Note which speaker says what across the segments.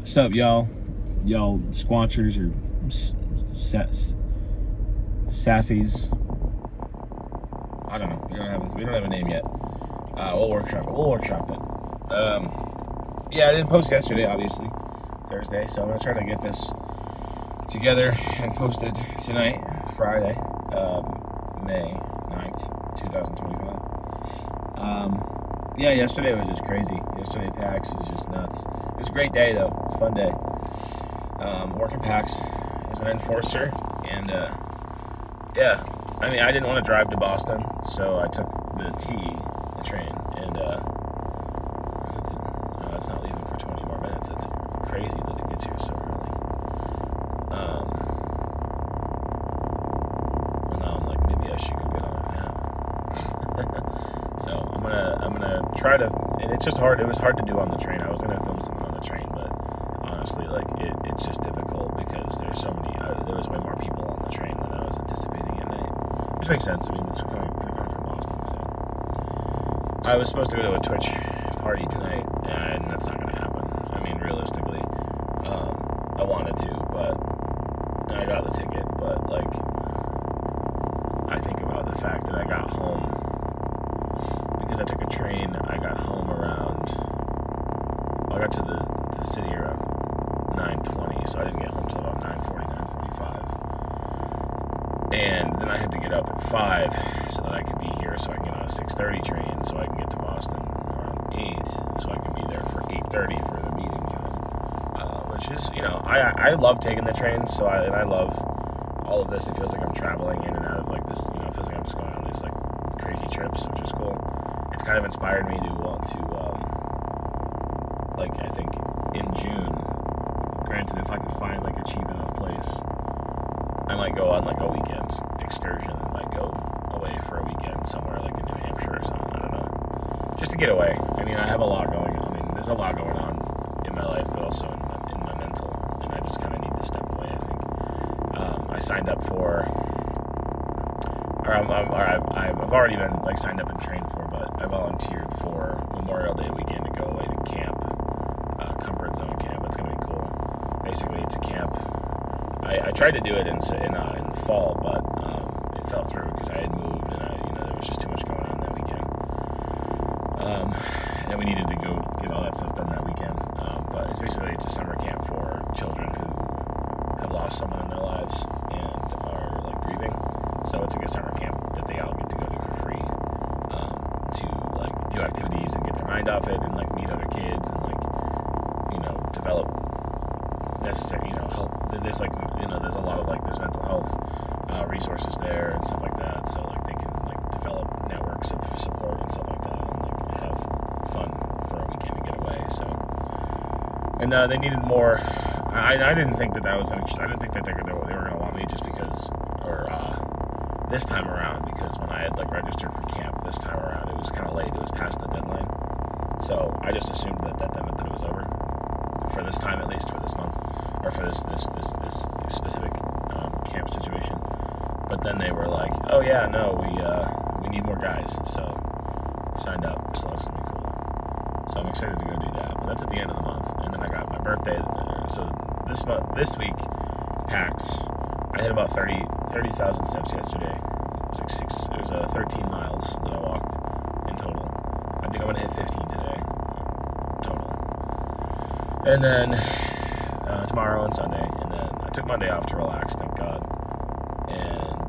Speaker 1: What's up, y'all? Y'all squanchers or sassies? I don't know. We don't have a name yet. We'll workshop it. Yeah, I didn't post yesterday, obviously, Thursday. So I'm gonna try to get this together and posted tonight, Friday, May 9th, 2025. Yeah, yesterday was just crazy. Yesterday PAX was just nuts. It was a great day though. It was a fun day. Working PAX as an enforcer, and yeah, I mean, I didn't want to drive to Boston, so I took the train, and no, it's not leaving for 20 more minutes. It's crazy that it gets here so early. Well, now I'm like, maybe I should go get on it now. So I'm gonna try to, and it's just hard. It was hard to do on the train. I was gonna film something on the train, but honestly, like it's just difficult because there's so many. There was way more people on the train than I was anticipating at night, which makes sense. I mean, it's coming from Boston, so I was supposed to go to a Twitch party tonight, and that's not gonna happen. I mean, realistically, I wanted to, but I got the ticket. But like, I think about the fact that I got home. Because I took a train, I got home around, I got to the city around 9:20, so I didn't get home till about 9:40, 9:45. And then I had to get up at 5 so that I could be here, so I can get on a 6:30 train, so I can get to Boston around 8, so I can be there for 8:30 for the meeting time. Which is, I love taking the train, so I love all of this. It feels like I'm traveling in and out of like this, it feels like I'm just going on these like crazy trips, which is cool. It's kind of inspired me to want to, I think in June, granted, if I can find like a cheap enough place, I might go on like a weekend excursion and might go away for a weekend somewhere like in New Hampshire or something. I don't know. Just to get away. I mean, I have a lot going on. I mean, there's a lot going on in my life, but also in my mental, and I just kind of need to step away, I think. I signed up for, I've already been like signed up and trained for, but I volunteered for Memorial Day weekend to go away to camp, Comfort Zone camp. It's gonna be cool. Basically, it's a camp. I tried to do it in the fall, but it fell through because I had moved and there was just too much going on that weekend. And we needed to go get all that stuff done that weekend. But it's a summer camp for children who have lost someone in their lives and are like grieving. So it's like a summer camp that they all get to go to for free, to like do activities and get their mind off it and like meet other kids and like, develop necessary, help. There's like, there's a lot of like, there's mental health resources there and stuff like that. So like they can like develop networks of support and stuff like that and like have fun for a weekend to get away. So, and they needed more. I didn't think that was, I didn't think that they were going to want me just because, this time around, because when I had like registered for camp this time around, it was kind of late. It was past the deadline, so I just assumed that meant that it was over for this time, at least for this month, or for this specific camp situation. But then they were like, "Oh yeah, no, we need more guys," so I signed up. So that's gonna be cool. So I'm excited to go do that. But that's at the end of the month, and then I got my birthday. So this week, PAX. I hit about 30,000 steps yesterday. It was 13 miles that I walked in total. I think I'm going to hit 15 today, total. And then tomorrow and Sunday. And then I took Monday off to relax, thank God. And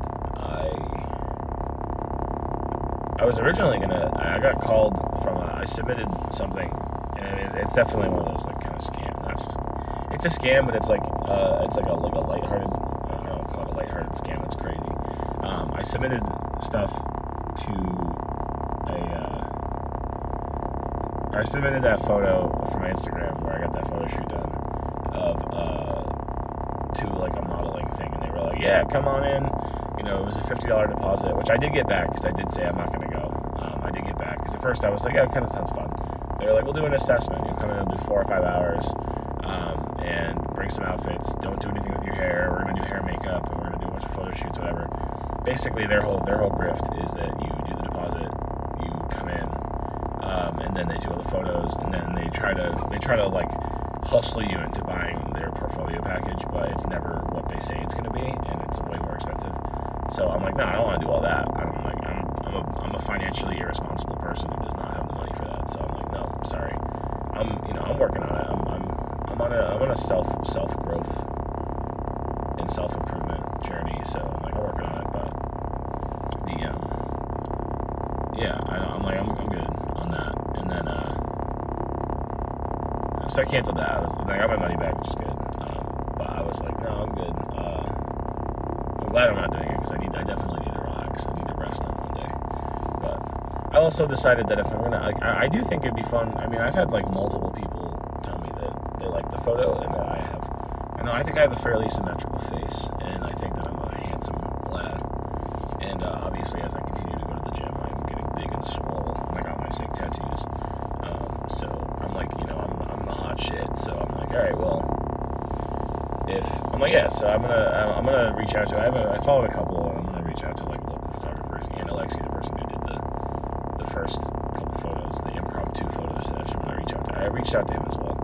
Speaker 1: I was originally I got called from, I submitted something, and it's definitely one of those like kind of scam. It's a scam, but it's like a lighthearted, call it a lighthearted scam. That's crazy. I submitted stuff to I submitted that photo from Instagram where I got that photo shoot done to like a modeling thing, and they were like, "Yeah, come on in." It was a $50 deposit, which I did get back because I did say I'm not going to go. I did get back because at first I was like, "Yeah, it kind of sounds fun." They were like, "We'll do an assessment. You'll come in and do 4 or 5 hours." And bring some outfits. Don't do anything with your hair. We're gonna do hair and makeup, and we're gonna do a bunch of photo shoots, whatever. Basically, their whole grift is that you do the deposit, you come in, and then they do all the photos, and then they try to like hustle you into buying their portfolio package, but it's never what they say it's going to be, and it's way more expensive. So I'm like, no, I don't want to do all that. I'm a financially irresponsible person who does not have the money for that. So I'm like, no, sorry. I'm working on it. I'm on a self growth and self improvement journey. So I'm like, I'm working on it, but I'm good on that. And then so I canceled that. I got my money back, which is good. But I was like, no, I'm good. I'm glad I'm not doing it because I definitely need to relax. I need to rest on Monday. But I also decided that if I'm gonna, I do think it'd be fun. I mean, I've had like multiple people tell me that they like the photo and that I think I have a fairly symmetrical face, and I think that I'm a handsome lad. And obviously, as I continue to go to the gym, I'm getting big and swole, and I got my sick tattoos. So I'm like, I'm the hot shit. So I'm like, all right, well, so I'm gonna reach out to. I followed a couple, and I'm gonna reach out to like local photographers and Alexi, the person who did the first couple photos, the impromptu photo session. I'm gonna reach out to. I reached out to him as well.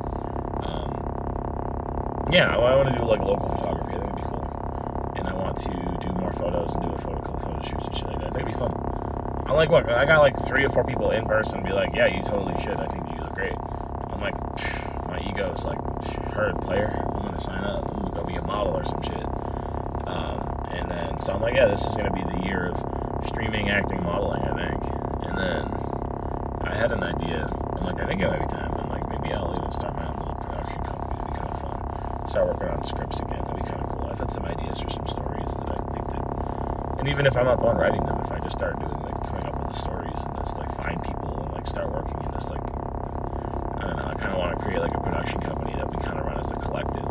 Speaker 1: I want to do like local photography. I think it'd be cool, and I want to do more photos and do couple photo shoots and shit like that. I think it'd be fun. I'm like, look, I got like 3 or 4 people in person be like, yeah, you totally should. I think you look great. I'm like, my ego is like, heard player. I'm gonna sign up. I'm gonna go be a model or some shit. And then so I'm like, yeah, this is gonna be the year of streaming, acting, modeling, I think. And then I had an idea. I'm like, I think it might be time. I'm like, maybe I'll even start my own little production company. It'd be kind of fun. Start working on scripts again. That'd be kind of cool. I've had some ideas for some stories that I think that, and even if I'm not the one writing them, if I just start doing like coming up with the stories and just like find people and like start working and just like, I don't know, I kind of want to create like a production company that we kind of run as a collective.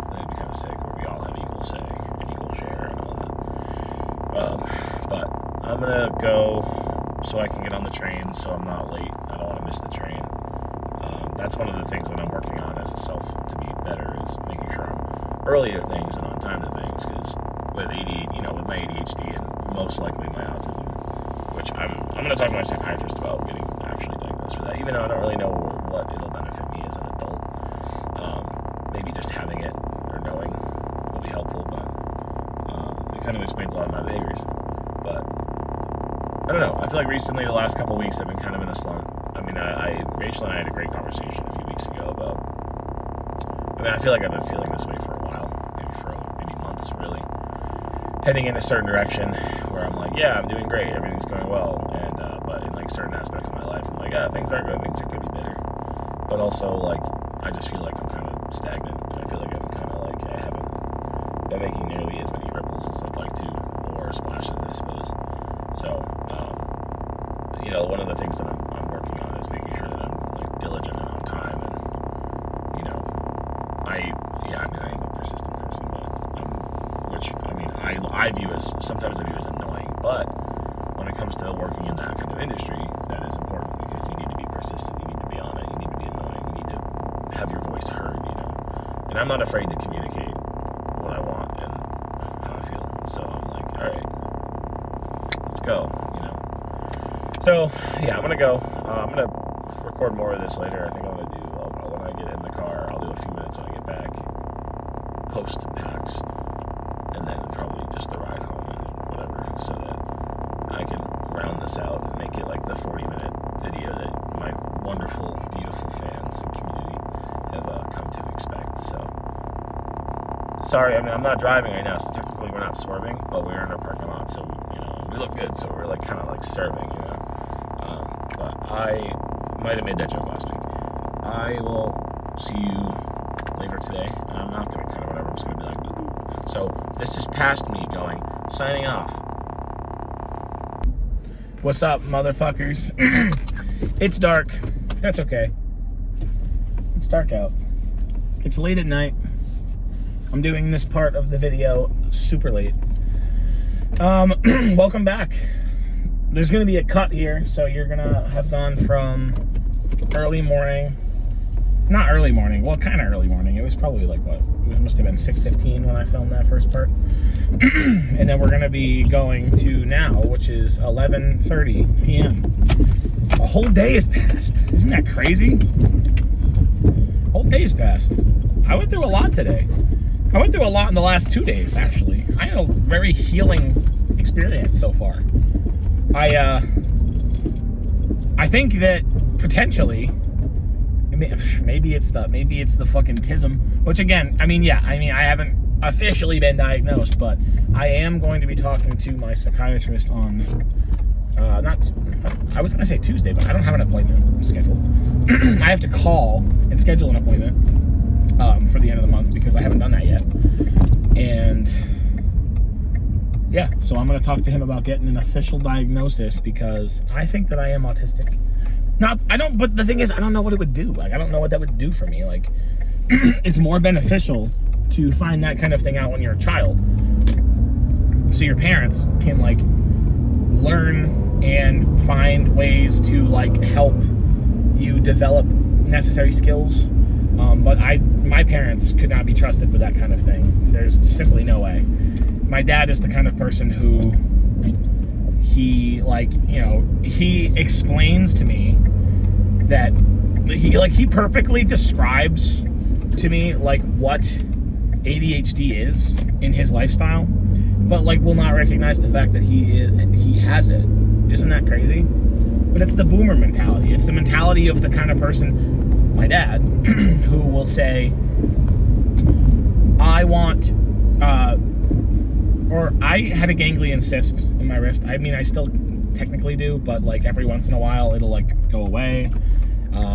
Speaker 1: That'd be kind of sick, where we all have equal say and equal share and all that. But I'm gonna go so I can get on the train so I'm not late. I don't want to miss the train. That's one of the things that I'm working on as a self to be better, is making sure I'm early to things and on time to things, because with my ADHD and most likely my autism, which I'm going to talk to my psychiatrist about getting actually diagnosed for that, even though I don't really know what it'll benefit me as an adult. Maybe just having it or knowing will be helpful, but it kind of explains a lot of my behaviors. But I don't know. I feel like recently, the last couple of weeks, I've been kind of in a slump. I mean, Rachel and I had a great conversation a few weeks ago about, I feel like I've been feeling this way for a while, maybe months, really. Heading in a certain direction where I'm like, yeah, I'm doing great, everything's going well, and but in like certain aspects of my life, I'm like, things are good, things could be better. But also, like, I just feel like I'm kind of stagnant. I feel like I'm kind of like, I haven't been making nearly as many ripples as I'd like to, or splashes, I suppose. So, one of the things that I'm working on is making sure that I'm like diligent and on time, and I am a persistent person, but I view as annoying, but when it comes to working in that kind of industry, that is important, because you need to be persistent, you need to be on it, you need to be annoying, you need to have your voice heard, and I'm not afraid to communicate what I want and how I feel. So I'm like, all right, let's go. So, yeah, I'm going to go. I'm going to record more of this later. I think I'm going to do, when I get in the car, I'll do a few minutes when I get back, post PAX, and then probably just the ride home and whatever, so that I can round this out and make it like the 40-minute video that my wonderful, beautiful fans and community have come to expect. So, sorry, I'm not driving right now, so technically we're not swerving, but we're in our parking lot, so, we look good, so we're like kind of like serving, But I might have made that joke last week. I will see you later today. And I'm not going to cut it, whatever. I'm just going to be like, boop, boop. So this is past me going, signing off. What's up, motherfuckers? It's dark. That's okay. It's dark out. It's late at night. I'm doing this part of the video super late. Welcome back. There's going to be a cut here, so you're going to have gone from early morning, not early morning, well, kind of early morning. It was probably like, it must have been 6:15 when I filmed that first part. And then we're going to be going to now, which is 11:30 p.m. A whole day has passed. Isn't that crazy? A whole days passed. I went through a lot today. I went through a lot in the last 2 days, actually. I had a very healing experience so far. I think that potentially, maybe it's the fucking tism, which again, I haven't officially been diagnosed, but I am going to be talking to my psychiatrist on, I was going to say Tuesday, but I don't have an appointment scheduled. I have to call and schedule an appointment for the end of the month because I haven't done that yet. And yeah, so I'm going to talk to him about getting an official diagnosis because I think that I am autistic. But the thing is, I don't know what it would do. Like, I don't know what that would do for me. Like, it's more beneficial to find that kind of thing out when you're a child. So your parents can, like, learn and find ways to, like, help you develop necessary skills. But my parents could not be trusted with that kind of thing. There's simply no way. My dad is the kind of person who he explains to me that he perfectly describes to me like what ADHD is in his lifestyle, but like will not recognize the fact that he has it. Isn't that crazy? But it's the boomer mentality. It's the mentality of the kind of person, my dad, who will say, I had a ganglion cyst in my wrist. I mean, I still technically do, but like every once in a while it'll like go away.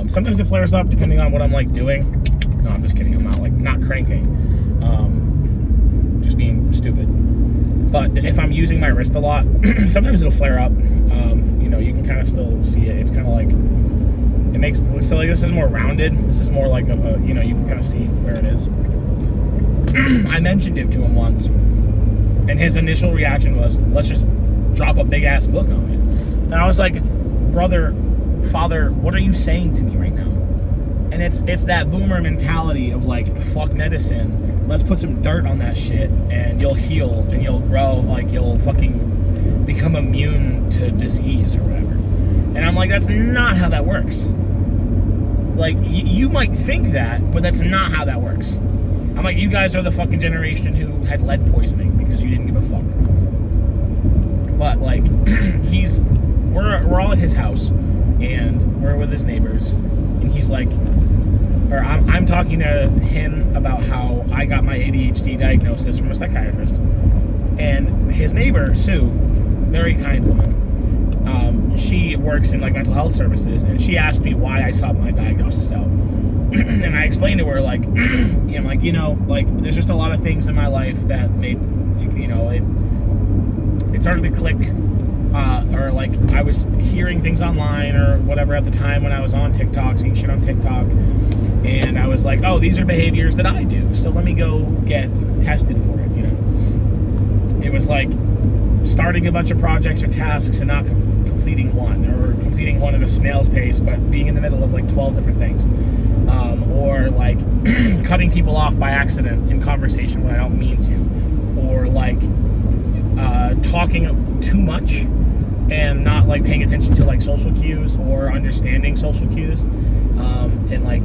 Speaker 1: Sometimes it flares up depending on what I'm like doing. No, I'm just kidding. I'm not cranking. Just being stupid. But if I'm using my wrist a lot, sometimes it'll flare up. You can kind of still see it. It's kind of like, it makes, so like this is more rounded. This is more like of a, you can kind of see where it is. I mentioned it to him once, and his initial reaction was, let's just drop a big ass book on it. And I was like, brother, father, what are you saying to me right now? And it's that boomer mentality of like, fuck medicine, let's put some dirt on that shit and you'll heal and you'll grow, like you'll fucking become immune to disease or whatever. And I'm like, that's not how that works. Like, you might think that, but that's not how that works. I'm like, you guys are the fucking generation who had lead poisoning because you didn't give a fuck. But like, we're all at his house and we're with his neighbors, and he's like, or I'm talking to him about how I got my ADHD diagnosis from a psychiatrist, and his neighbor Sue, very kind woman, she works in like mental health services, and she asked me why I sought my diagnosis out. And I explained to her, like, I'm like, there's just a lot of things in my life that made, it started to click, or like I was hearing things online or whatever at the time when I was on TikTok, seeing shit on TikTok, and I was like, oh, these are behaviors that I do, so let me go get tested for it, It was like starting a bunch of projects or tasks and not completing one, or completing one at a snail's pace, but being in the middle of like 12 different things. Or like cutting people off by accident in conversation when I don't mean to, or like talking too much and not like paying attention to like social cues or understanding social cues, and like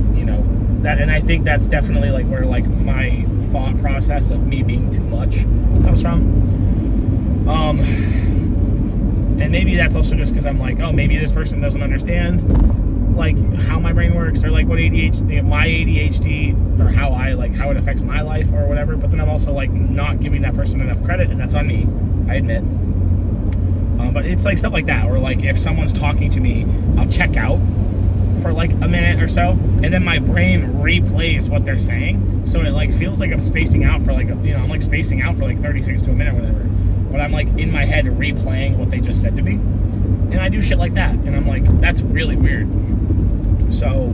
Speaker 1: that. And I think that's definitely like where like my thought process of me being too much comes from. And maybe that's also just because I'm like, oh, maybe this person doesn't understand like how my brain works, or like what my ADHD, or how it affects my life or whatever. But then I'm also like not giving that person enough credit, and that's on me, I admit. But it's like stuff like that, or like if someone's talking to me, I'll check out for like a minute or so, and then my brain replays what they're saying, so it like feels like I'm spacing out for like I'm like spacing out for like 30 seconds to a minute or whatever, but I'm like in my head replaying what they just said to me. And I do shit like that, and I'm like, that's really weird. So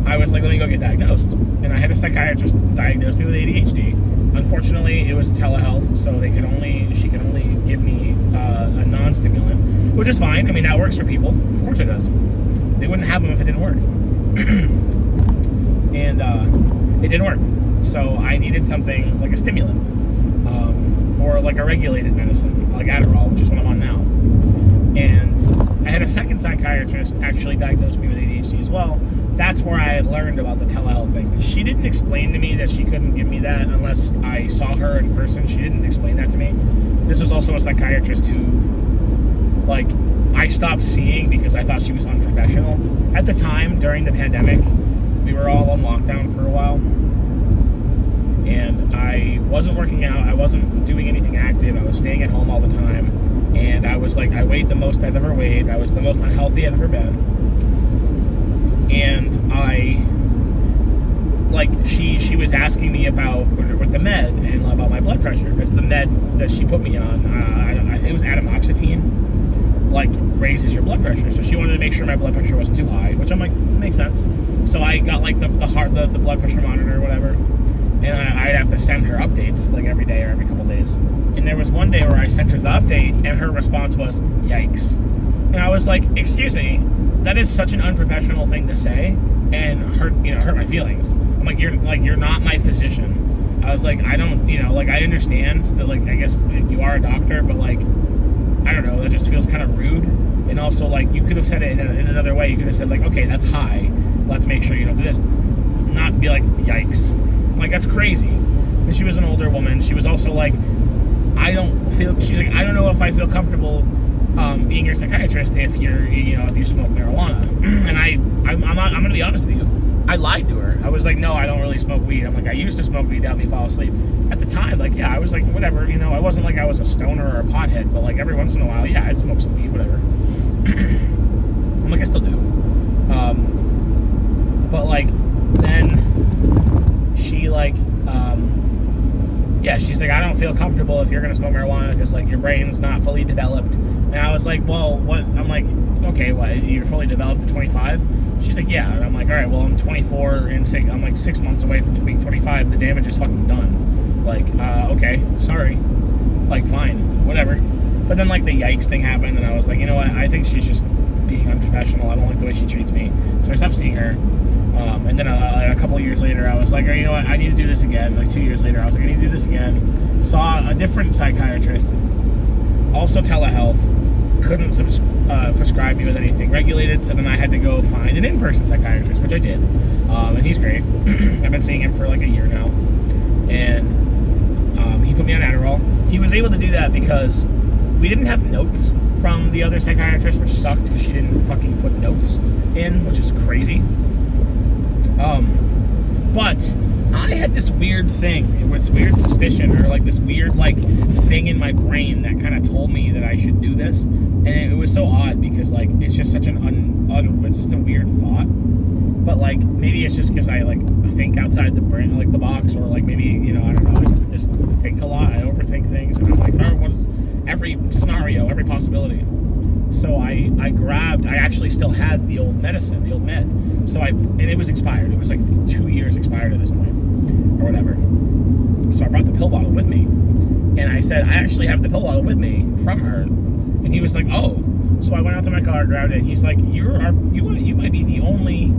Speaker 1: I was like, let me go get diagnosed, and I had a psychiatrist diagnose me with ADHD. Unfortunately, it was telehealth, so she could only give me a non-stimulant, which is fine. I mean, that works for people. Of course it does. They wouldn't have them if it didn't work. And it didn't work. So I needed something like a stimulant, or like a regulated medicine, like Adderall, which is what I'm on now. And I had a second psychiatrist actually diagnose me with ADHD as well,
Speaker 2: that's where I had learned about the telehealth thing. She didn't explain to me that she couldn't give me that unless I saw her in person. She didn't explain that to me. This was also a psychiatrist who, like, I stopped seeing because I thought she was unprofessional. At the time, during the pandemic, we were all on lockdown for a while. And I wasn't working out. I wasn't doing anything active. I was staying at home all the time. And I was like, I weighed the most I've ever weighed. I was the most unhealthy I've ever been. And she was asking me about with the med and about my blood pressure, because the med that she put me on, it was atomoxetine, like, raises your blood pressure. So she wanted to make sure my blood pressure wasn't too high, which I'm like, makes sense. So I got like the blood pressure monitor or whatever, and I'd have to send her updates like every day or every couple days. And there was one day where I sent her the update, and her response was, "Yikes!" And I was like, "Excuse me, that is such an unprofessional thing to say, and hurt my feelings." I'm like, you're not my physician. I was like, I don't, I understand that, like, I guess you are a doctor, but, like, I don't know, that just feels kind of rude. And also, like, you could have said it in another way. You could have said, like, okay, that's high. Let's make sure you don't do this. Not be like, yikes. I'm like, that's crazy. And she was an older woman. She was also like, she's like, I don't know if I feel comfortable being your psychiatrist if if you smoke marijuana. And I'm going to be honest with you. I lied to her. I was like, no, I don't really smoke weed. I'm like, I used to smoke weed to help me fall asleep. At the time, like, yeah, I was like, whatever, I wasn't like I was a stoner or a pothead, but, like, every once in a while, yeah, I'd smoke some weed, whatever. I'm like, I still do. But, like, then she, like, she's like, I don't feel comfortable if you're going to smoke marijuana because, like, your brain's not fully developed. And I was like, well, what? I'm like, okay, what, you're fully developed at 25? She's like, yeah. And I'm like, all right, well, I'm 24 and I'm like 6 months away from being 25. The damage is fucking done. Like, okay, sorry. Like, fine, whatever. But then, like, the yikes thing happened, and I was like, you know what? I think she's just being unprofessional. I don't like the way she treats me. So I stopped seeing her. And then a couple of years later, I was like, you know what? I need to do this again. Like, 2 years later, I was like, I need to do this again. Saw a different psychiatrist, also telehealth. Couldn't prescribe me with anything regulated, so then I had to go find an in-person psychiatrist, which I did, and he's great. I've been seeing him for like a year now, and he put me on Adderall. He was able to do that because we didn't have notes from the other psychiatrist, which sucked because she didn't fucking put notes in, which is crazy. But I had this weird thing. It was weird suspicion, or like this weird like thing in my brain that kind of told me that I should do this, and it was so odd because like it's just such an it's just a weird thought. But like maybe it's just because I like think outside the brain, like the box, or like maybe I don't know, I just think a lot. I overthink things, and I'm like, oh, what's every scenario, every possibility. So I actually still had the old medicine, the old med. And it was expired. It was like 2 years expired at this point, or whatever. So I brought the pill bottle with me, and I said, I actually have the pill bottle with me from her. And he was like, oh. So I went out to my car, grabbed it, and he's like, you might be the only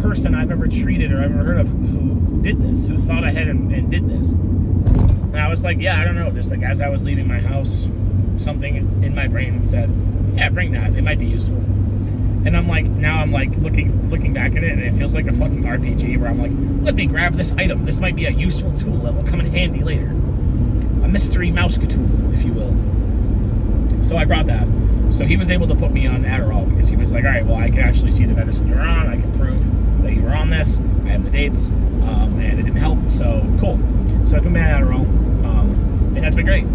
Speaker 2: person I've ever treated or ever heard of who did this, who thought ahead and did this. And I was like, yeah, I don't know. Just like as I was leaving my house, something in my brain said, yeah, bring that. It might be useful. And I'm like, now I'm like looking back at it, and it feels like a fucking RPG where I'm like, let me grab this item. This might be a useful tool that will come in handy later. A mystery mouse tool, if you will. So I brought that. So he was able to put me on Adderall because he was like, all right, well, I can actually see the medicine you're on. I can prove that you were on this. I have the dates, and it didn't help. So cool. So I put me on Adderall, and that's been great.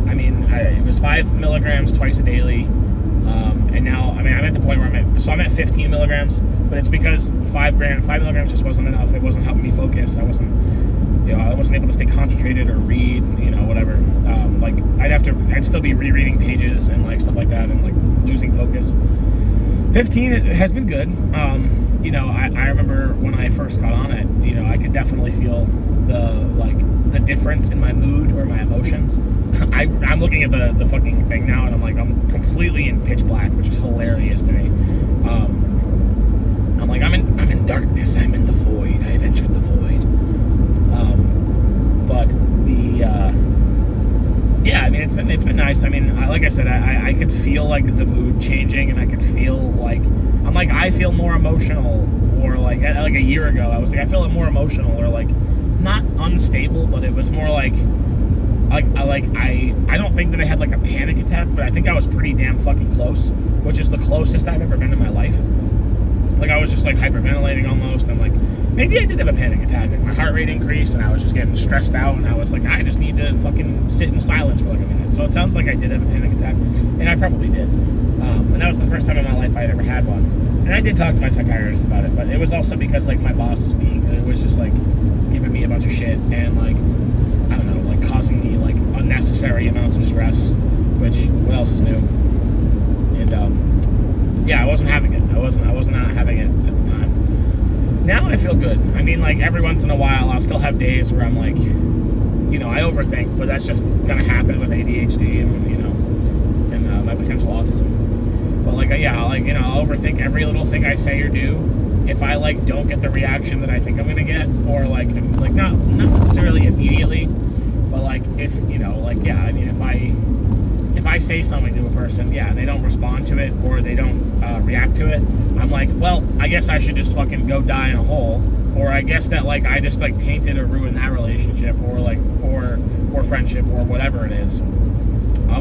Speaker 2: I mean, it was 5 milligrams twice a daily. And now, I mean, I'm at the point where I'm at 15 milligrams, but it's because 5 milligrams just wasn't enough. It wasn't helping me focus. I wasn't able to stay concentrated or read, whatever. I'd still be rereading pages and like stuff like that, and like losing focus. 15 it has been good. I remember when I first got on it, I could definitely feel the difference in my mood or my emotions. I'm looking at the fucking thing now, and I'm like, I'm completely in pitch black, which is hilarious to me. I'm like, I'm in darkness. I'm in the void. I've entered the void. But I mean, it's been nice. I mean, like I said, I could feel like the mood changing, and I could feel like I feel more emotional or like a year ago, I was like, I felt more emotional, or like not unstable, but it was more like I don't think that I had like a panic attack, but I think I was pretty damn fucking close, which is the closest I've ever been in my life. Like I was just like hyperventilating almost, and like maybe I did have a panic attack. Like my heart rate increased, and I was just getting stressed out, and I was like, I just need to fucking sit in silence for like a minute. So it sounds like I did have a panic attack, and I probably did. And that was the first time in my life I had ever had one. And I did talk to my psychiatrist about it, but it was also because like my boss was being, it was just like giving me a bunch of shit and like, I don't know, like causing me like unnecessary amounts of stress, which what else is new? And yeah, I wasn't having it. I wasn't not having it at the time. Now I feel good. I mean, like every once in a while I'll still have days where I'm like, you know, I overthink, but that's just gonna happen with ADHD and, you know, and my potential autism. But like, yeah, like, you know, I'll overthink every little thing I say or do. If I like don't get the reaction that I think I'm gonna get, or like not necessarily immediately, but like if, you know, like, yeah, I mean, if I say something to a person, yeah, and they don't respond to it, or they don't react to it, I'm like, well, I guess I should just fucking go die in a hole, or I guess that like I just like tainted or ruined that relationship, or like or friendship, or whatever it is.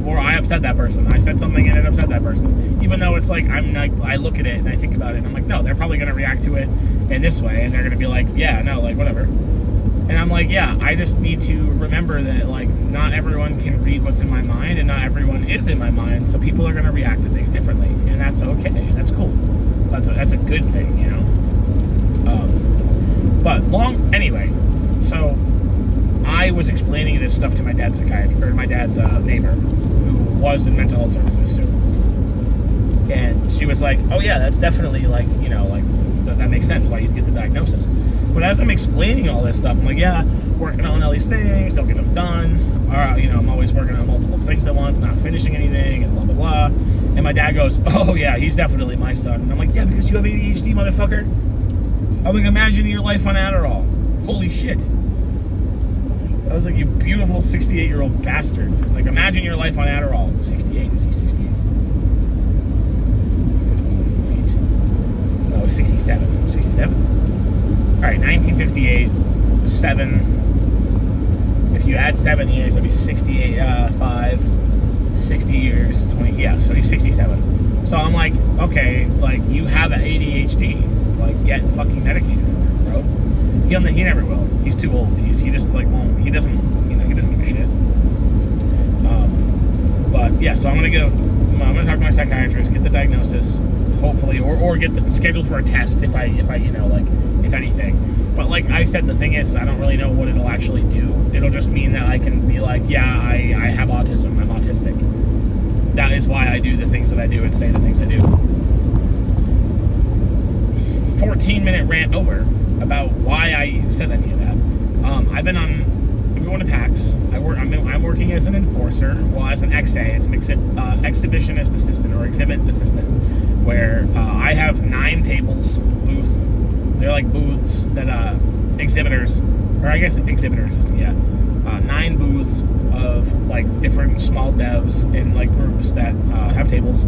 Speaker 2: Or I upset that person. I said something and it upset that person. Even though it's like, I'm like, I look at it and I think about it and I'm like, no, they're probably going to react to it in this way, and they're going to be like, yeah, no, like, whatever. And I'm like, yeah, I just need to remember that, like, not everyone can read what's in my mind, and not everyone is in my mind, so people are going to react to things differently, and that's okay. That's cool. That's a good thing, you know? Anyway, so I was explaining this stuff to my dad's psychiatrist, or my dad's neighbor, who was in mental health services too. And she was like, oh yeah, that's definitely like, you know, like that makes sense why you'd get the diagnosis. But as I'm explaining all this stuff, I'm like, yeah, working on all these things, don't get them done. Or, you know, I'm always working on multiple things at once, not finishing anything, and blah, blah, blah. And my dad goes, oh yeah, he's definitely my son. And I'm like, yeah, because you have ADHD, motherfucker. I'm like, imagine your life on Adderall. Holy shit. I was like, you beautiful 68-year-old bastard. Like, imagine your life on Adderall. 68, is he 68? 58. No, 67. 67? Alright, 1958, 7. If you add 7 years, that'd be 68, 5, 60 years, 20, yeah, so he's 67. So I'm like, okay, like, you have ADHD. Like, get fucking medicated for it, bro. He never will. He's too old. He just like won't. He doesn't. You know. He doesn't give a shit. But yeah. So I'm gonna talk to my psychiatrist, get the diagnosis, hopefully, or get scheduled for a test if I you know, like, if anything. But like I said, the thing is, I don't really know what it'll actually do. It'll just mean that I can be like, yeah, I have autism. I'm autistic. That is why I do the things that I do and say the things I do. 14-minute rant over about why I said any of that. I'm going to PAX. I'm working as an enforcer, well, as an XA. It's an exhibitionist assistant, or exhibit assistant, where I have 9 tables, booth. They're like booths that exhibitors, or I guess exhibitor assistant, yeah. 9 booths of like different small devs in like groups that have tables.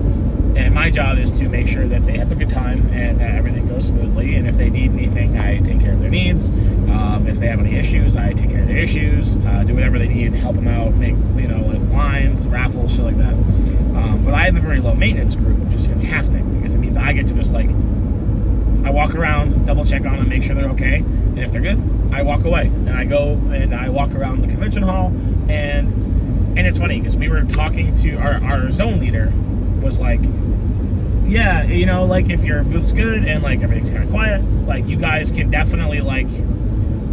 Speaker 2: And my job is to make sure that they have a good time and that everything goes smoothly. And if they need anything, I take care of their needs. If they have any issues, I take care of their issues. Do whatever they need, help them out, make, you know, lift lines, raffles, shit like that. But I have a very low maintenance group, which is fantastic because it means I get to just like, I walk around, double check on them, make sure they're okay. And if they're good, I walk away. And I go and I walk around the convention hall. And it's funny because we were talking to our zone leader was like, yeah, you know, like if your booth's good and like everything's kind of quiet, like you guys can definitely like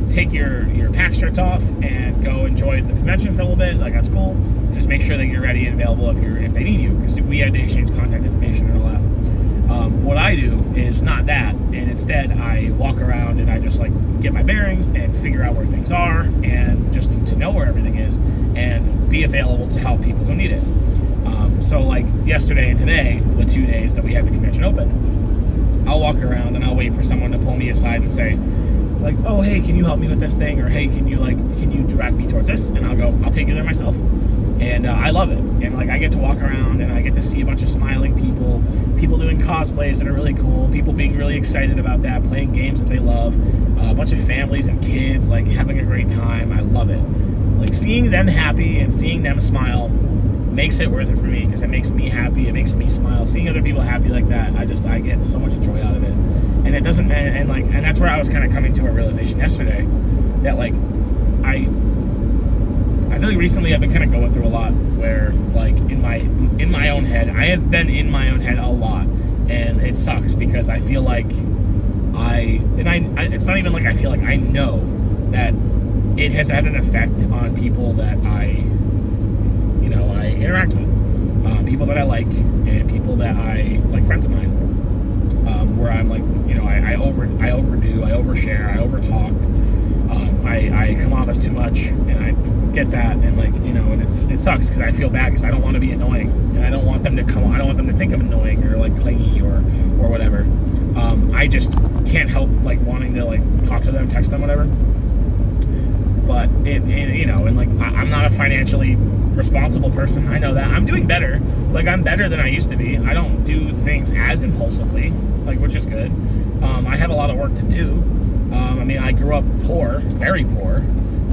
Speaker 2: take your PAX shirts off and go enjoy the convention for a little bit. Like, that's cool. Just make sure that you're ready and available if they need you, because we had to exchange contact information and all that. What I do is not that, and instead I walk around and I just like get my bearings and figure out where things are, and just to know where everything is and be available to help people who need it. So like yesterday and today, the 2 days that we had the convention open, I'll walk around and I'll wait for someone to pull me aside and say, like, oh, hey, can you help me with this thing? Or hey, can you direct me towards this? And I'll go, I'll take you there myself. And I love it. And like I get to walk around and I get to see a bunch of smiling people, people doing cosplays that are really cool, people being really excited about that, playing games that they love, a bunch of families and kids like having a great time. I love it. Like seeing them happy and seeing them smile makes it worth it for me, because it makes me happy, it makes me smile. Seeing other people happy like that, I get so much joy out of it. And it doesn't, and that's where I was kind of coming to a realization yesterday that like I feel like recently I've been kind of going through a lot where like in my own head, I have been in my own head a lot, and it sucks because I feel like it's not even like I feel like, I know that it has had an effect on people that I interact with, people that I like, and people that I like, friends of mine, where I'm like, I overdo, I overshare, I overtalk, I come off as too much, and I get that, and like, and it sucks because I feel bad because I don't want to be annoying, and I don't want them to I don't want them to think I'm annoying or like clingy or whatever. I just can't help like wanting to like talk to them, text them, whatever. But and like I'm not a financially responsible person. I know that. I'm doing better. Like I'm better than I used to be. I don't do things as impulsively, like, which is good. I have a lot of work to do. I grew up poor, very poor,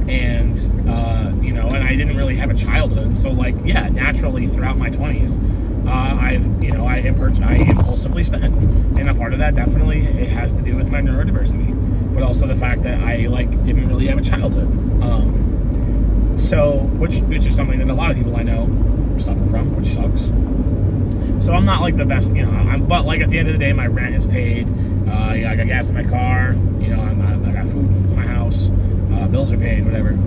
Speaker 2: and and I didn't really have a childhood. So like, yeah, naturally throughout my 20s, I impulsively spend, and a part of that definitely it has to do with my neurodiversity, but also the fact that I like didn't really have a childhood. So which is something that a lot of people I know suffer from, which sucks. So I'm not like the best, but like at the end of the day, my rent is paid. I got gas in my car. I got food in my house. Bills are paid, whatever.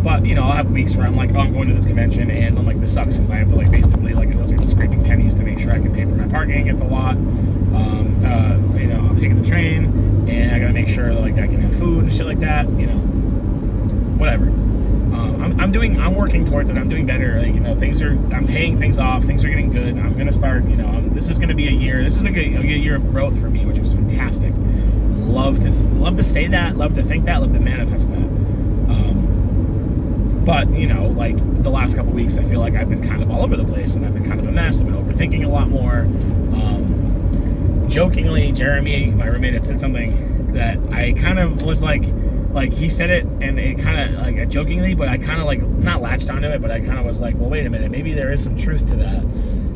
Speaker 2: But I'll have weeks where I'm like, oh, I'm going to this convention, and I'm like, this sucks because I have to like basically like it's like scraping pennies to make sure I can pay for my parking at the lot. I'm taking the train, and I gotta make sure that like I can have food and shit like that. Whatever. I'm working towards it. I'm doing better. Like, I'm paying things off. Things are getting good. I'm gonna start. This is gonna be a year. This is a year of growth for me, which is fantastic. Love to say that. Love to think that. Love to manifest that. But like the last couple weeks, I feel like I've been kind of all over the place, and I've been kind of a mess. I've been overthinking a lot more. Jokingly, Jeremy, my roommate, had said something that I kind of was like he said it, and it kind of like jokingly, but I kind of like not latched onto it, but I kind of was like, well, wait a minute, maybe there is some truth to that,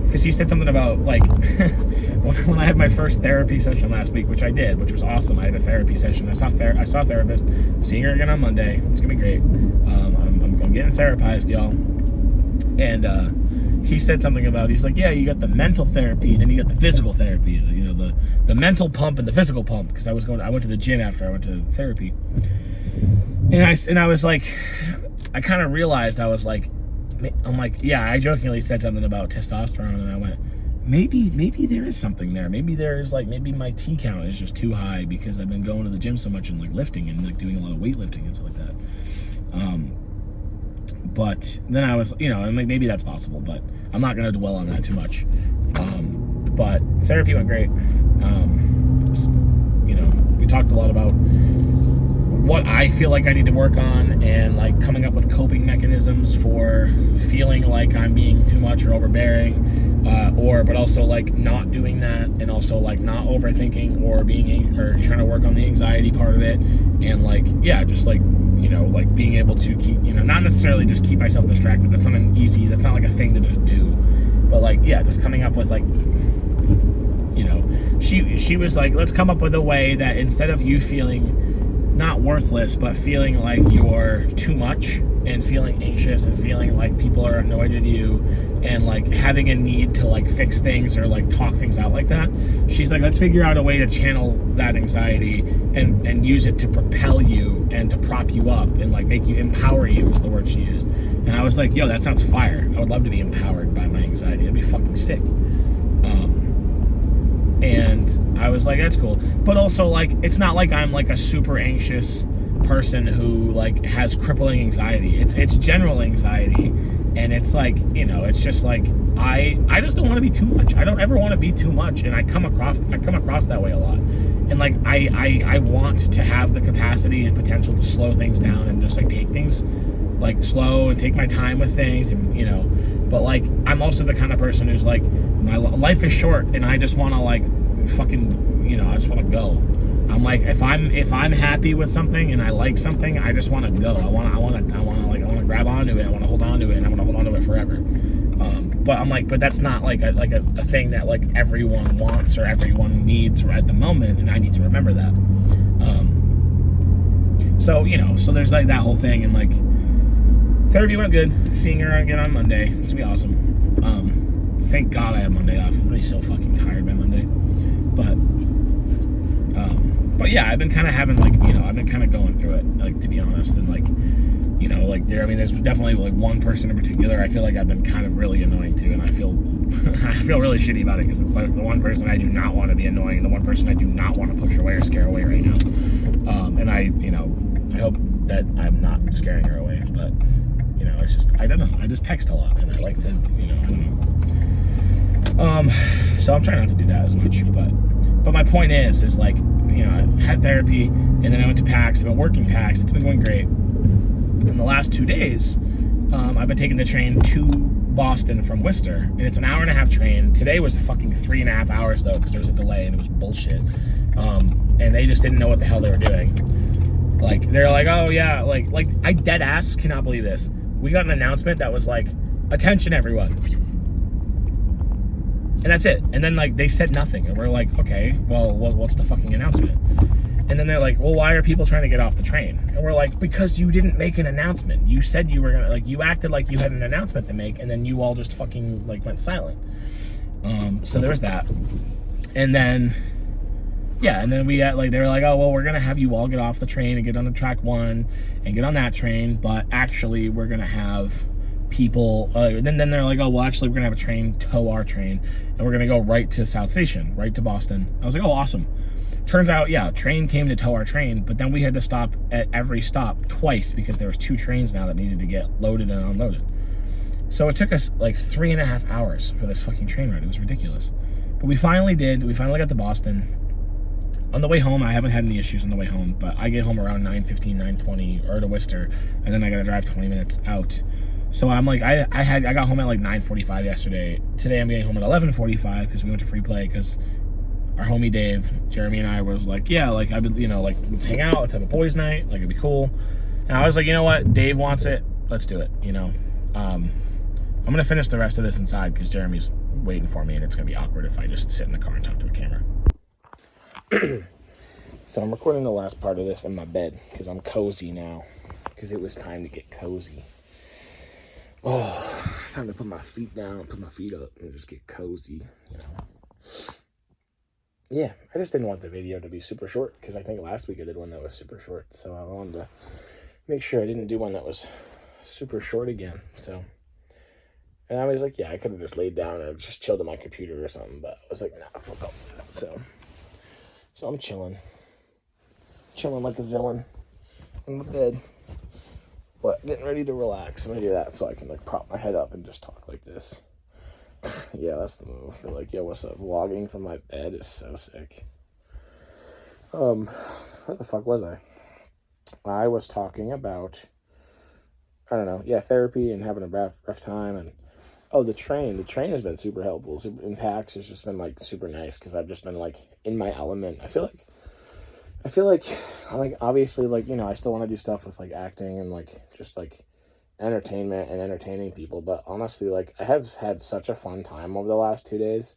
Speaker 2: because he said something about like when I had my first therapy session last week, which I did, which was awesome. I had a therapy session. I saw a therapist. I'm seeing her again on Monday. It's gonna be great. I'm getting therapized, y'all. And he said something about, he's like, yeah, you got the mental therapy, and then you got the physical therapy. The mental pump and the physical pump, because I went to the gym after I went to therapy. And I was like, I kind of realized, I'm like, yeah, I jokingly said something about testosterone, and I went, maybe there is something there. Maybe there is maybe my T count is just too high because I've been going to the gym so much and like lifting and like doing a lot of weightlifting and stuff like that. But then I was, I'm like, maybe that's possible, but I'm not going to dwell on that too much. But therapy went great. We talked a lot about what I feel like I need to work on, and like coming up with coping mechanisms for feeling like I'm being too much or overbearing, but also like not doing that, and also like not overthinking or trying to work on the anxiety part of it, and like, yeah, just like, like being able to keep, not necessarily just keep myself distracted. That's not like a thing to just do, but like, yeah, just coming up with like, she was like, let's come up with a way that instead of you feeling not worthless, but feeling like you're too much, and feeling anxious, and feeling like people are annoyed at you, and like having a need to like fix things or like talk things out like that, she's like, let's figure out a way to channel that anxiety and use it to propel you and to prop you up and like make you, empower you is the word she used. And I was like, yo, that sounds fire. I would love to be empowered by my anxiety. That'd be fucking sick. And I was like, that's cool. But also, like, it's not like I'm like a super anxious person who like has crippling anxiety. It's general anxiety, and it's like, it's just like I just don't want to be too much. I don't ever want to be too much, and I come across that way a lot. And like I want to have the capacity and potential to slow things down and just like take things like slow and take my time with things, and you know, but like I'm also the kind of person who's like, my life is short and I just want to like fucking, you know, I just want to go. I'm like, if I'm happy with something and I like something, I just want to go. I want to grab onto it. I want to hold onto it, and I want to hold onto it forever. But I'm like, but that's not like a thing that like everyone wants or everyone needs right at the moment, and I need to remember that. So you know, so there's like that whole thing, and like therapy went good. Seeing her again on Monday, it's gonna be awesome. Thank God I have Monday off. I'm really so fucking tired by Monday, but yeah, I've been kind of having like, you know, I've been kind of going through it, like, to be honest, and like, you know, like there's definitely like one person in particular I feel like I've been kind of really annoying to, and I feel really shitty about it, because it's like the one person I do not want to be annoying, and the one person I do not want to push away or scare away right now. And I, you know, I hope that I'm not scaring her away, but you know, it's just, I don't know, I just text a lot, and I like to, you know, I don't know. So I'm trying not to do that as much, but my point is like, you know, I had therapy, and then I went to PAX. I've been working PAX. It's been going great. In the last 2 days, I've been taking the train to Boston from Worcester, and it's an hour-and-a-half train. Today was fucking 3.5 hours, though, because there was a delay, and it was bullshit. And they just didn't know what the hell they were doing. Like, they're like, oh, yeah, like I dead ass cannot believe this. We got an announcement that was like, attention, everyone. And that's it. And then, like, they said nothing. And we're like, okay, well, what's the fucking announcement? And then they're like, well, why are people trying to get off the train? And we're like, because you didn't make an announcement. You said you were going to, like, you acted like you had an announcement to make, and then you all just fucking, like, went silent. So there was that. And then, yeah, and then we had, like, they were like, oh, well, we're going to have you all get off the train and get on the track 1 and get on that train, but actually we're going to have people, then they're like, oh, well, actually we're gonna have a train tow our train, and we're gonna go right to South Station, right to Boston. I was like, oh, awesome. Turns out, yeah, train came to tow our train, but then we had to stop at every stop twice, because there was 2 trains now that needed to get loaded and unloaded. So it took us like 3.5 hours for this fucking train ride. It was ridiculous, but we finally did. We finally got to Boston. On the way home, I haven't had any issues on the way home, but I get home around 9:15, 9:20, or to Worcester, and then I gotta drive 20 minutes out. So I'm like, I got home at like 9:45 yesterday. Today I'm getting home at 11:45, because we went to Free Play, because our homie Dave, Jeremy, and I was like, yeah, like I've been, you know, like, let's hang out, let's have a boys' night, like it'd be cool. And I was like, you know what, Dave wants it, let's do it, you know. I'm gonna finish the rest of this inside, because Jeremy's waiting for me, and it's gonna be awkward if I just sit in the car and talk to a camera. So I'm recording the last part of this in my bed, because I'm cozy now, because it was time to get cozy. Oh, time to put my feet down, put my feet up, and just get cozy, you know. Yeah, I just didn't want the video to be super short, because I think last week I did one that was super short, so I wanted to make sure I didn't do one that was super short again, so. And I was like, yeah, I could have just laid down and just chilled on my computer or something, but I was like, nah, fuck all that, so I'm chilling like a villain in the bed. But getting ready to relax. I'm gonna do that so I can like prop my head up and just talk like this. Yeah, that's the move. You're like, yo, what's up? Vlogging from my bed is so sick. Where the fuck was I? I was talking about, I don't know, yeah, therapy and having a rough time, and the train. The train has been super helpful. In PAX has just been like super nice, because I've just been like in my element. I feel like obviously, like, you know, I still want to do stuff with like acting and like just like entertainment and entertaining people, but honestly, like, I have had such a fun time over the last 2 days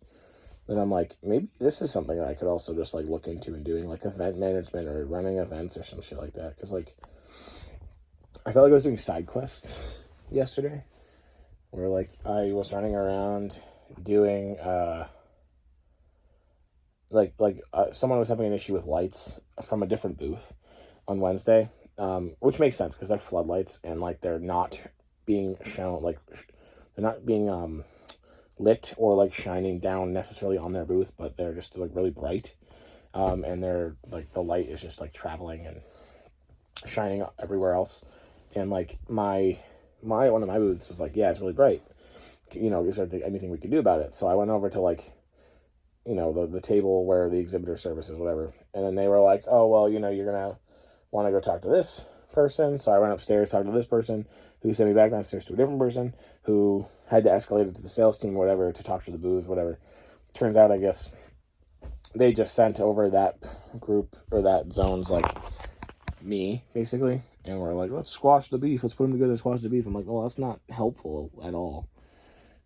Speaker 2: that I'm like, maybe this is something that I could also just like look into and doing, like event management or running events or some shit like that, because like I felt like I was doing side quests yesterday, where like I was running around doing someone was having an issue with lights from a different booth on Wednesday, which makes sense, because they're floodlights, and like they're not being shown, like they're not being lit or like shining down necessarily on their booth, but they're just like really bright, and they're like the light is just like traveling and shining everywhere else, and like my one of my booths was like, yeah, it's really bright, you know, is there anything we could do about it? So I went over to like
Speaker 1: the table where the exhibitor services, whatever. And then they were like, oh, well, you're going to want to go talk to this person. So I went upstairs, talked to this person, who sent me back downstairs to a different person who had to escalate it to the sales team, whatever, to talk to the booth, whatever. Turns out, I guess, they just sent over that group or that zone's like me, basically. And we're like, let's squash the beef. Let's put them together, squash the beef. I'm like, well, that's not helpful at all.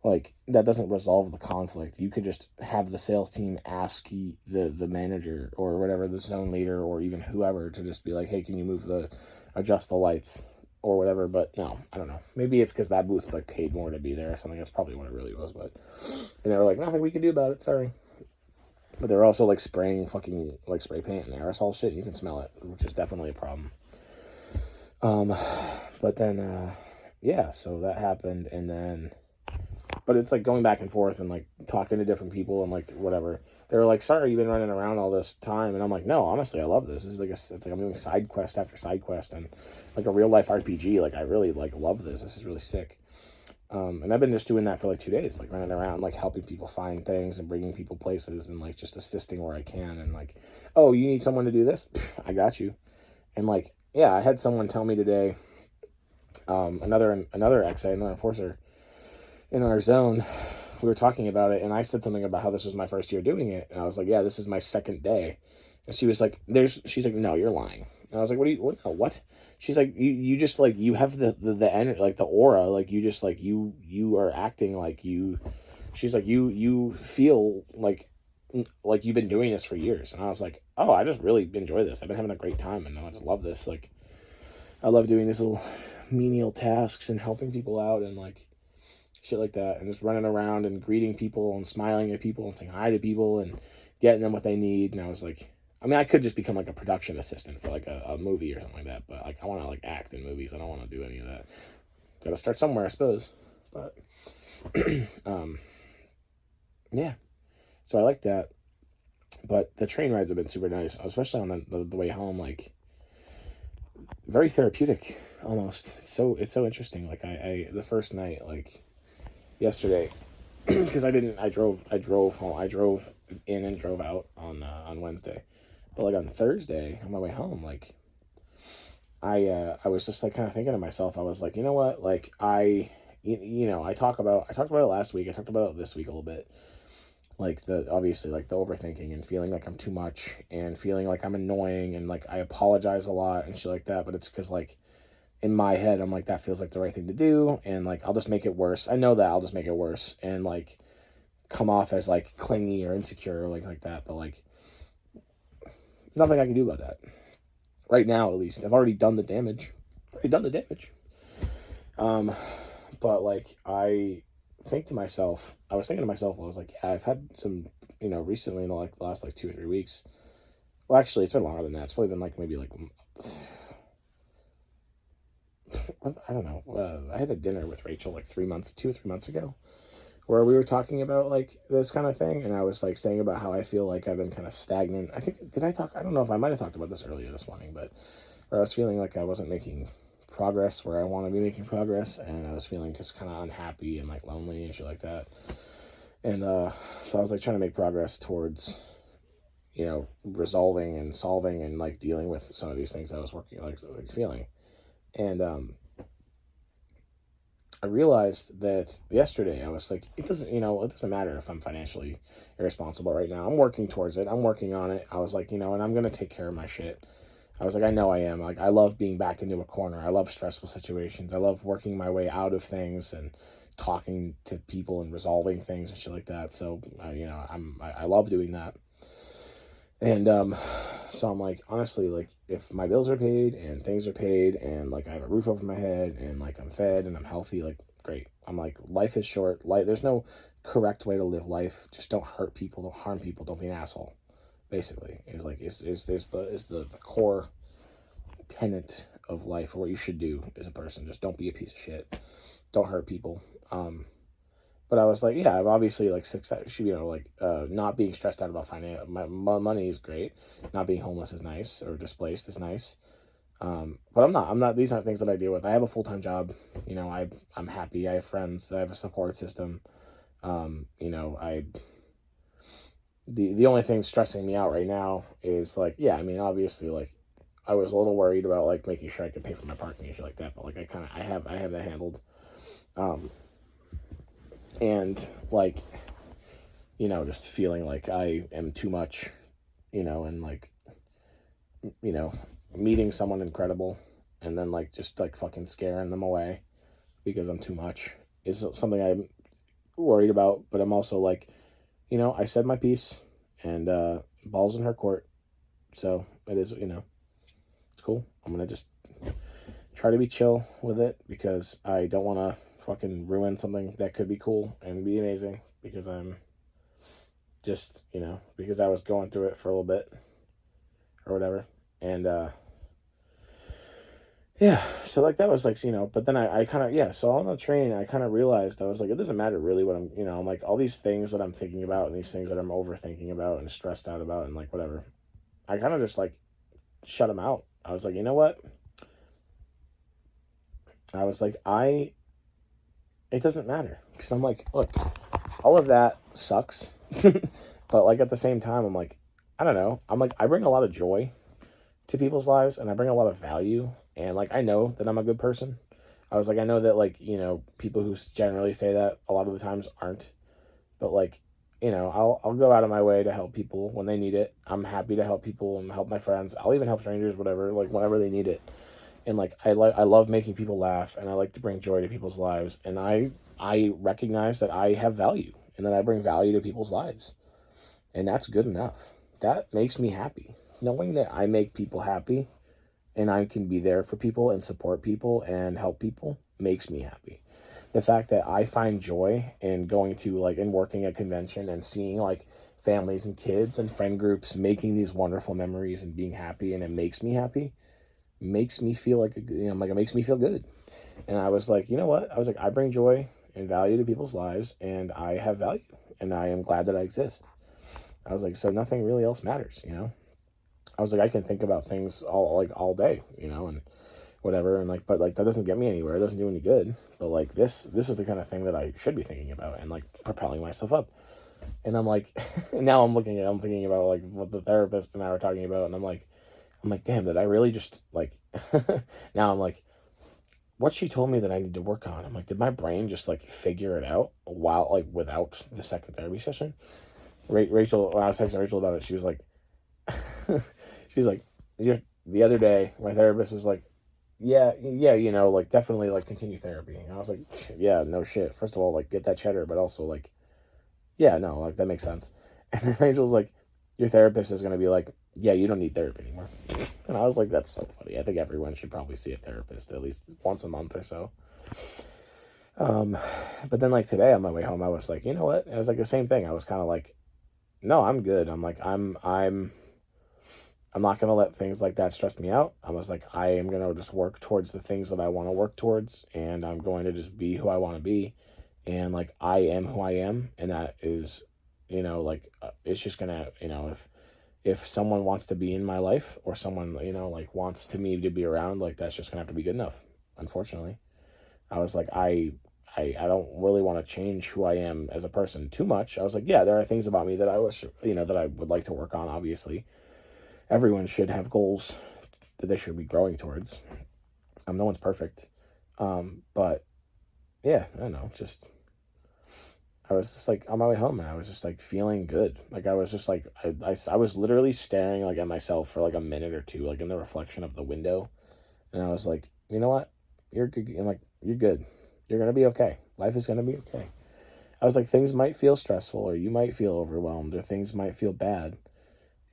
Speaker 1: Like, that doesn't resolve the conflict. You could just have the sales team ask the manager or whatever, the zone leader or even whoever, to just be like, hey, can you adjust the lights or whatever. But no, I don't know. Maybe it's because that booth like paid more to be there or something. That's probably what it really was. But and they were like, nothing we can do about it. Sorry. But they were also like spraying fucking like spray paint and aerosol shit. You can smell it, which is definitely a problem. But then, yeah, so that happened, and then, but it's like going back and forth and like talking to different people and like whatever. They were like, sorry, you've been running around all this time. And I'm like, no, honestly, I love this. This is like it's like I'm doing side quest after side quest and like a real life RPG. Like I really like love this. This is really sick. And I've been just doing that for like 2 days, like running around, like helping people find things and bringing people places and like just assisting where I can. And like, oh, you need someone to do this? I got you. And like, yeah, I had someone tell me today, another XA, another enforcer in our zone, we were talking about it, and I said something about how this was my first year doing it, and I was like, yeah, this is my second day. And she was like, she's like, no, you're lying. And I was like, what? She's like, you just like, you have the energy, like the aura, like you just like, you are acting like you, she's like, you feel like you've been doing this for years. And I was like, oh, I just really enjoy this. I've been having a great time, and I just love this. Like, I love doing these little menial tasks and helping people out and like shit like that, and just running around and greeting people and smiling at people and saying hi to people and getting them what they need. And I was like, I mean, I could just become like a production assistant for like a movie or something like that, but like I want to like act in movies. I don't want to do any of that. Gotta start somewhere, I suppose. But yeah, so I like that. But the train rides have been super nice, especially on the way home. Like, very therapeutic almost. It's so interesting. Like I the first night, like yesterday, because I drove home. I drove in and drove out on Wednesday, but like on Thursday on my way home, like I was just like kind of thinking to myself, I was like, you know what, like I talked about it last week, I talked about it this week a little bit, like obviously like the overthinking and feeling like I'm too much and feeling like I'm annoying and like I apologize a lot and shit like that, but it's because like in my head, I'm like, that feels like the right thing to do, and like I'll just make it worse. I know that I'll just make it worse and like come off as like clingy or insecure or like that, but like nothing I can do about that right now. At least I've already done the damage. But like I was thinking to myself, I was like, yeah, I've had some, recently in the like last like 2 or 3 weeks. Well, actually, it's been longer than that. It's probably been like maybe like. I don't know. I had a dinner with Rachel like 2 or 3 months ago, where we were talking about like this kind of thing, and I was like saying about how I feel like I've been kind of stagnant. I think I don't know if I might have talked about this earlier this morning, but where I was feeling like I wasn't making progress where I want to be making progress, and I was feeling just kind of unhappy and like lonely and shit like that. And so I was like trying to make progress towards resolving and solving and like dealing with some of these things I was working like feeling. And I realized that yesterday I was like, it doesn't matter if I'm financially irresponsible right now. I'm working towards it. I'm working on it. I was like, and I'm going to take care of my shit. I was like, I know I am. Like, I love being backed into a corner. I love stressful situations. I love working my way out of things and talking to people and resolving things and shit like that. So, I love doing that. And so I'm like, honestly, like if my bills are paid and things are paid and like I have a roof over my head and like I'm fed and I'm healthy, like great. I'm like, life is short. There's no correct way to live life. Just don't hurt people, don't harm people, don't be an asshole. Basically, is the core tenet of life, or what you should do as a person. Just don't be a piece of shit. Don't hurt people. But I was like, yeah, I'm obviously like success. Not being stressed out about my money is great. Not being homeless is nice, or displaced is nice. But I'm not. These aren't things that I deal with. I have a full-time job. I'm happy. I have friends. I have a support system. the only thing stressing me out right now is like, yeah, I mean, obviously, like, I was a little worried about like making sure I could pay for my parking and shit like that, but like I have that handled. And like, just feeling like I am too much, and like, you know, meeting someone incredible and then like just like fucking scaring them away because I'm too much is something I'm worried about. But I'm also like, I said my piece, and balls in her court. So it is, it's cool. I'm gonna just try to be chill with it because I don't want to fucking ruin something that could be cool and be amazing because I'm just, because I was going through it for a little bit or whatever. And yeah, so like that was like, but then I kind of, yeah, so on the train, I kind of realized, I was like, it doesn't matter really what I'm, I'm like, all these things that I'm thinking about and these things that I'm overthinking about and stressed out about and like whatever, I kind of just like shut them out. I was like, you know what? I was like, it doesn't matter. Because I'm like, look, all of that sucks. But like at the same time, I'm like, I don't know. I'm like, I bring a lot of joy to people's lives and I bring a lot of value. And like, I know that I'm a good person. I was like, I know that like, people who generally say that a lot of the times aren't. But like, I'll go out of my way to help people when they need it. I'm happy to help people and help my friends. I'll even help strangers, whatever, like whenever they need it. And like I love making people laugh and I like to bring joy to people's lives. And I recognize that I have value and that I bring value to people's lives. And that's good enough. That makes me happy. Knowing that I make people happy and I can be there for people and support people and help people makes me happy. The fact that I find joy in going to like and working at convention and seeing like families and kids and friend groups making these wonderful memories and being happy, and it makes me happy, makes me feel like like it makes me feel good. And I was like, you know what? I was like, I bring joy and value to people's lives and I have value and I am glad that I exist. I was like, so nothing really else matters, I was like, I can think about things all day, and whatever, and like, but like that doesn't get me anywhere. It doesn't do any good. But like this is the kind of thing that I should be thinking about and like propelling myself up. And I'm like, now I'm thinking about like what the therapist and I were talking about, and I'm like, damn, did I really just like? Now I'm like, what she told me that I need to work on. I'm like, did my brain just like figure it out while like without the second therapy session? Rachel, when I was texting Rachel about it, she was like, she's like, the other day, my therapist was like, yeah, like definitely like continue therapy. And I was like, yeah, no shit. First of all, like get that cheddar, but also like, yeah, no, like that makes sense. And then Rachel's like, your therapist is gonna be like, yeah, you don't need therapy anymore. And I was like, that's so funny. I think everyone should probably see a therapist at least once a month or so. But then like today on my way home, I was like, you know what? It was like the same thing. I was kind of like, no, I'm good. I'm like, I'm not going to let things like that stress me out. I was like, I am going to just work towards the things that I want to work towards, and I'm going to just be who I want to be. And like, I am who I am. And that is, like, it's just going to, if someone wants to be in my life or someone, like wants me to be around, like, that's just going to have to be good enough. Unfortunately, I was like, I don't really want to change who I am as a person too much. I was like, yeah, there are things about me that I wish, that I would like to work on, obviously. Everyone should have goals that they should be growing towards. No one's perfect. But yeah, I don't know, I was just like on my way home and I was just like feeling good. Like I was just like, I was literally staring like at myself for like a minute or two, like in the reflection of the window. And I was like, you know what? You're good. I'm like, you're good. You're going to be okay. Life is going to be okay. I was like, things might feel stressful or you might feel overwhelmed or things might feel bad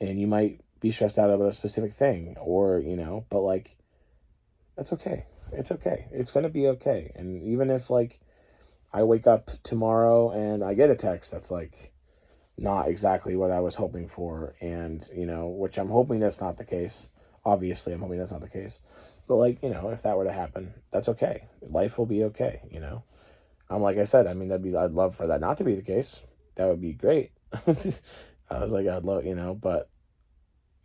Speaker 1: and you might be stressed out about a specific thing or, but like, that's okay. It's okay. It's going to be okay. And even if like I wake up tomorrow and I get a text that's like not exactly what I was hoping for and, which I'm hoping that's not the case. Obviously, I'm hoping that's not the case. But like, if that were to happen, that's okay. Life will be okay, I'm like I said, I mean, I'd love for that not to be the case. That would be great. I was like, I'd love, but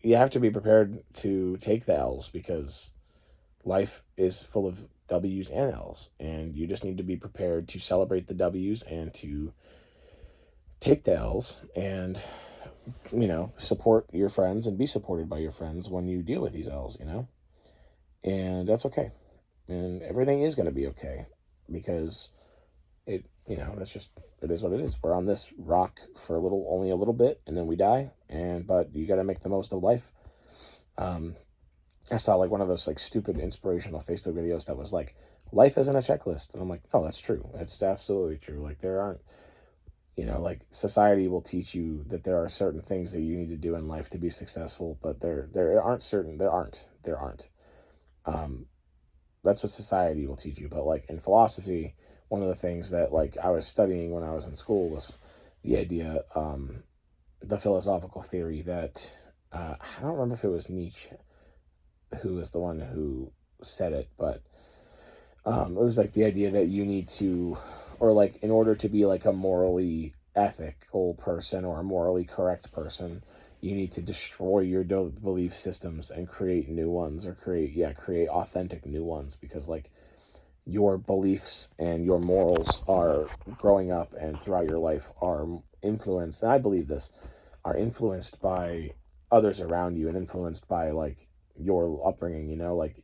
Speaker 1: you have to be prepared to take the L's because life is full of W's and L's, and you just need to be prepared to celebrate the W's and to take the L's and support your friends and be supported by your friends when you deal with these L's, and that's okay. And everything is going to be okay because that's just, it is what it is. We're on this rock for only a little bit, and then we die. But you got to make the most of life. I saw like one of those like stupid inspirational Facebook videos that was like, life isn't a checklist. And I'm like, no, that's true. It's absolutely true. Like there aren't, like society will teach you that there are certain things that you need to do in life to be successful, but there aren't. That's what society will teach you. But like in philosophy, one of the things that like I was studying when I was in school was the idea, the philosophical theory that, I don't remember if it was Nietzsche who was the one who said it, but it was like the idea that you need to, or like in order to be like a morally ethical person or a morally correct person, you need to destroy your belief systems and create new ones, or create authentic new ones, because like your beliefs and your morals are growing up and throughout your life are influenced, and I believe this, are influenced by others around you and influenced by like your upbringing, like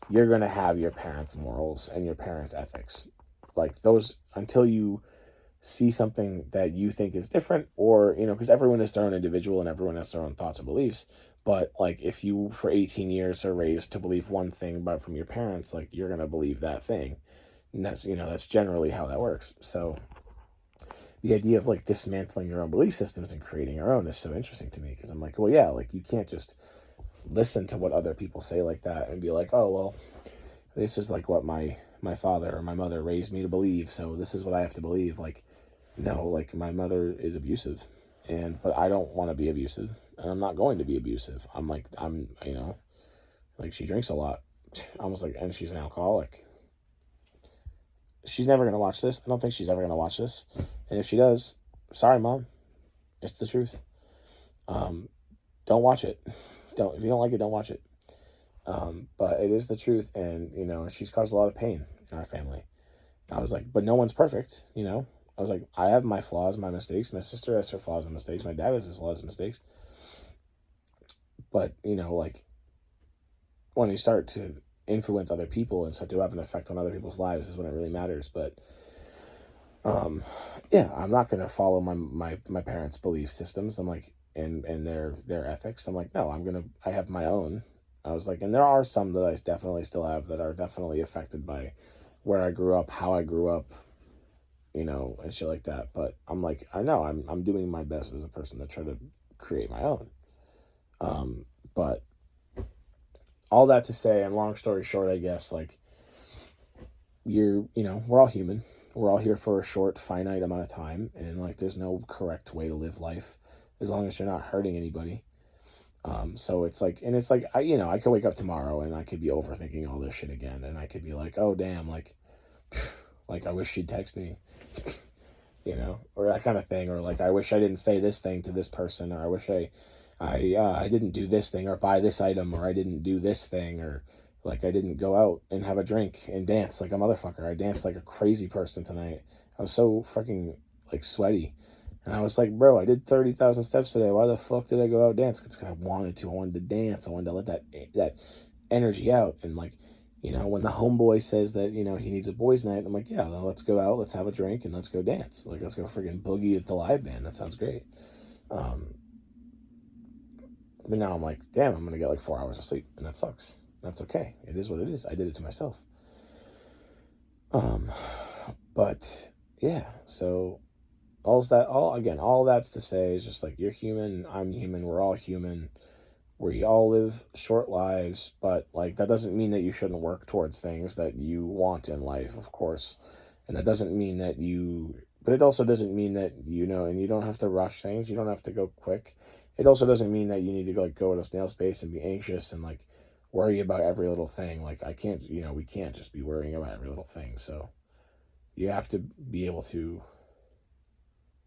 Speaker 1: you're going to have your parents' morals and your parents' ethics. Like those, until you see something that you think is different, or, because everyone is their own individual and everyone has their own thoughts and beliefs. But like if you for 18 years are raised to believe one thing but from your parents, like you're going to believe that thing. And that's generally how that works. So the idea of like dismantling your own belief systems and creating your own is so interesting to me, because I'm like, well, yeah, like you can't just listen to what other people say like that and be like, oh, well, this is like what my father or my mother raised me to believe, so this is what I have to believe. Like, no, like my mother is abusive, but I don't want to be abusive, and I'm not going to be abusive. Like she drinks a lot, almost like, and she's an alcoholic. She's never gonna watch this. I don't think she's ever gonna watch this, and if she does, sorry, Mom, it's the truth. Don't watch it. If you don't like it, don't watch it. But it is the truth, and she's caused a lot of pain in our family. I was like, but no one's perfect, I was like, I have my flaws, my mistakes. My sister has her flaws and mistakes. My dad has his flaws and mistakes. But like when you start to influence other people and start to have an effect on other people's lives is when it really matters. But yeah, I'm not gonna follow my parents' belief systems. I'm like, and their ethics. I'm like, no, I have my own. I was like, and there are some that I definitely still have that are definitely affected by where I grew up, how I grew up, and shit like that. But I'm like, I know I'm doing my best as a person to try to create my own. But all that to say, and long story short, I guess, like we're all human. We're all here for a short, finite amount of time, and like there's no correct way to live life as long as you're not hurting anybody. So it's like, I could wake up tomorrow and I could be overthinking all this shit again, and I could be like, oh damn, like I wish she'd text me, or that kind of thing, or like I wish I didn't say this thing to this person, or I wish I didn't do this thing or buy this item, or I didn't do this thing, or like I didn't go out and have a drink and dance like a motherfucker. I danced like a crazy person tonight. I was so fucking like sweaty. And I was like, bro, I did 30,000 steps today. Why the fuck did I go out dance? Because I wanted to. I wanted to dance. I wanted to let that energy out. And like, when the homeboy says that, he needs a boys' night, I'm like, yeah, then let's go out, let's have a drink, and let's go dance. Like, let's go friggin' boogie at the live band. That sounds great. But now I'm like, damn, I'm going to get like 4 hours of sleep. And that sucks. That's okay. It is what it is. I did it to myself. But yeah, so all that's to say is just like, you're human, I'm human, we're all human, we all live short lives, but like that doesn't mean that you shouldn't work towards things that you want in life, of course. And that doesn't mean that but it also doesn't mean that, and you don't have to rush things, you don't have to go quick. It also doesn't mean that you need to like go at a snail's pace and be anxious and like worry about every little thing. Like we can't just be worrying about every little thing. So you have to be able to,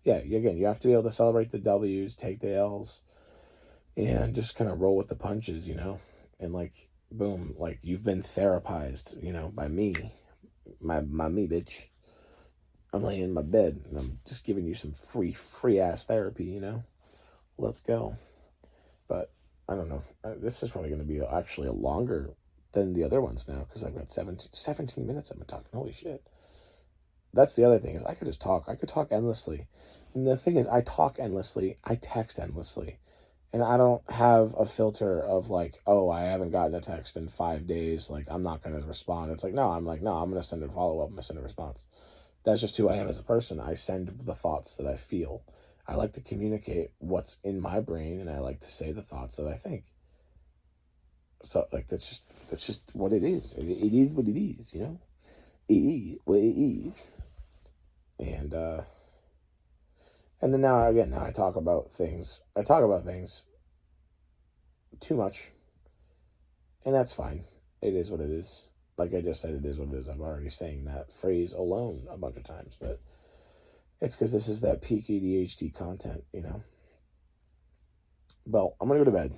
Speaker 1: you have to be able to celebrate the W's, take the L's, and just kind of roll with the punches, and like, boom, like you've been therapized, by me, my me, bitch. I'm laying in my bed and I'm just giving you some free ass therapy, let's go. But I don't know. This is probably going to be actually a longer than the other ones now because I've got 17 minutes I've been talking. Holy shit. That's the other thing is I could just talk. I could talk endlessly. And the thing is, I talk endlessly. I text endlessly. And I don't have a filter of like, oh, I haven't gotten a text in 5 days. Like, I'm not going to respond. It's like, no, I'm going to send a follow up. I'm going to send a response. That's just who I am as a person. I send the thoughts that I feel. I like to communicate what's in my brain, and I like to say the thoughts that I think. So, like, that's just what it is. It is what it is, you know? It is what it is. And then now I talk about things. I talk about things too much, and that's fine. It is what it is. Like I just said, it is what it is. I'm already saying that phrase alone a bunch of times, but it's because this is that peak ADHD content, you know. Well, I'm gonna go to bed.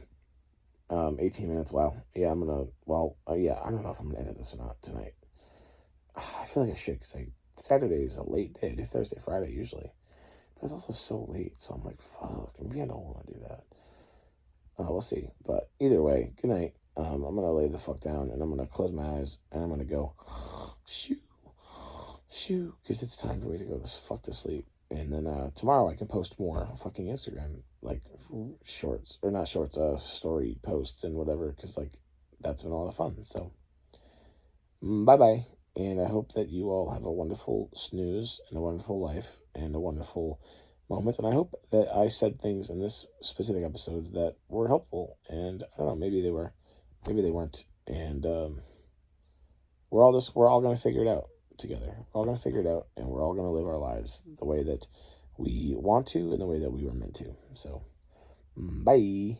Speaker 1: 18 minutes. Wow. Yeah, I'm gonna. Well, yeah. I don't know if I'm gonna edit this or not tonight. I feel like I should because Saturday is a late day. I do Thursday, Friday usually, but it's also so late. So I'm like, fuck. Maybe I don't want to do that. We'll see. But either way, good night. I'm gonna lay the fuck down and I'm gonna close my eyes and I'm gonna go, shoo, because it's time for me to go to sleep. And then tomorrow I can post more fucking Instagram, like shorts, or not shorts, story posts and whatever, because like that's been a lot of fun. So bye bye. And I hope that you all have a wonderful snooze and a wonderful life and a wonderful moment. And I hope that I said things in this specific episode that were helpful. And I don't know, maybe they were, maybe they weren't. And we're all going to figure it out together. We're all going to figure it out, and we're all going to live our lives the way that we want to and the way that we were meant to. So, bye.